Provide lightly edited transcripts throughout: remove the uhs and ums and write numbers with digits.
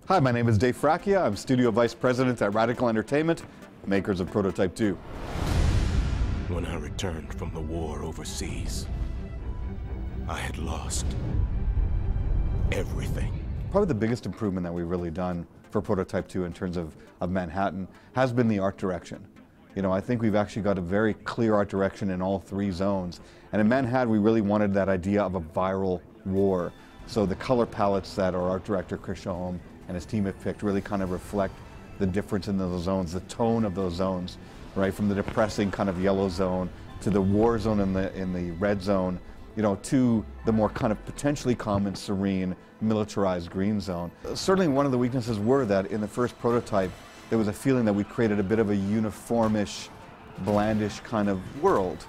Hi, my name is Dave Fracchia. I'm Studio Vice President at Radical Entertainment, makers of Prototype 2. When I returned from the war overseas, I had lost everything. Probably the biggest improvement that we've really done for Prototype 2 in terms of Manhattan has been the art direction. You know, I think we've actually got a very clear art direction in all three zones. And in Manhattan, we really wanted that idea of a viral war. So the color palettes that our art director, Chris Shahom, and his team have picked really kind of reflect the difference in those zones, the tone of those zones, right? From the depressing kind of yellow zone to the war zone in the red zone, you know, to the more kind of potentially calm and serene militarized green zone. Certainly one of the weaknesses were that in the first prototype, there was a feeling that we created a bit of a uniformish, blandish kind of world,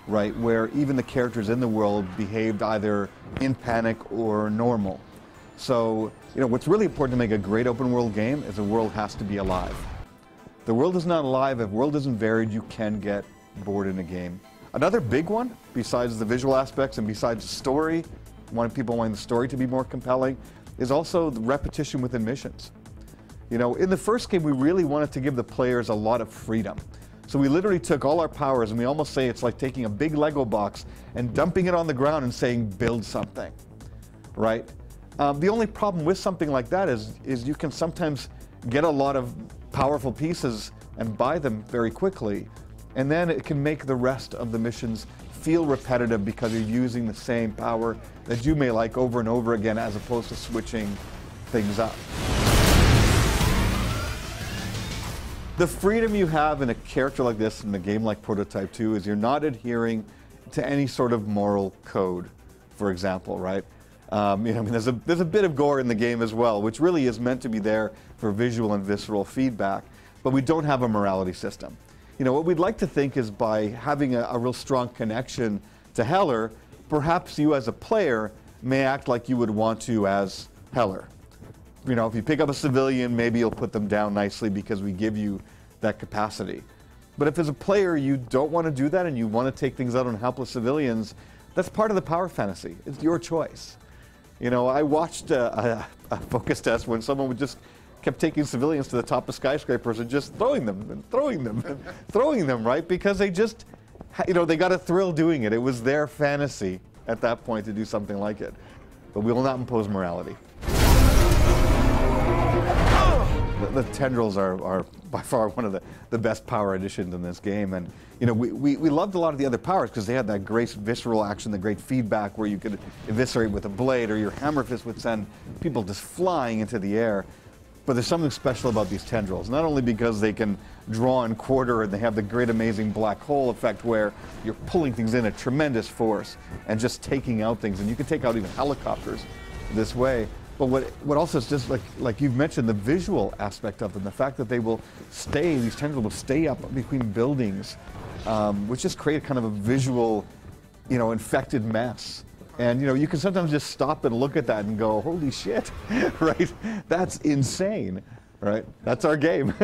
right? Where even the characters in the world behaved either in panic or normal. So, you know, what's really important to make a great open world game is the world has to be alive. The world is not alive. If the world isn't varied, you can get bored in a game. Another big one, besides the visual aspects and besides the story, people wanting the story to be more compelling, is also the repetition within missions. You know, in the first game, we really wanted to give the players a lot of freedom. So we literally took all our powers and we almost say it's like taking a big Lego box and dumping it on the ground and saying, build something, right? The only problem with something like that is you can sometimes get a lot of powerful pieces and buy them very quickly, and then it can make the rest of the missions feel repetitive because you're using the same power that you may like over and over again as opposed to switching things up. The freedom you have in a character like this in a game like Prototype 2 is you're not adhering to any sort of moral code, for example, right? You know, I mean, there's a bit of gore in the game as well, which really is meant to be there for visual and visceral feedback, but we don't have a morality system. You know, what we'd like to think is by having a real strong connection to Heller, perhaps you as a player may act like you would want to as Heller. You know, if you pick up a civilian, maybe you'll put them down nicely because we give you that capacity. But if as a player you don't want to do that and you want to take things out on helpless civilians, that's part of the power fantasy. It's your choice. You know, I watched a focus test when someone just kept taking civilians to the top of skyscrapers and just throwing them and throwing them and throwing them, right? Because they just, you know, they got a thrill doing it. It was their fantasy at that point to do something like it. But we will not impose morality. The tendrils are by far one of the best power additions in this game, and you know we loved a lot of the other powers because they had that great visceral action, the great feedback where you could eviscerate with a blade, or your hammer fist would send people just flying into the air. But there's something special about these tendrils, not only because they can draw and quarter and they have the great amazing black hole effect where you're pulling things in at tremendous force and just taking out things, and you can take out even helicopters this way. But what also is just like you've mentioned, the visual aspect of them, the fact that they will stay, these tendrils will stay up between buildings, which just create kind of a visual, you know, infected mess. And you know, you can sometimes just stop and look at that and go, holy shit, right? That's insane, right? That's our game.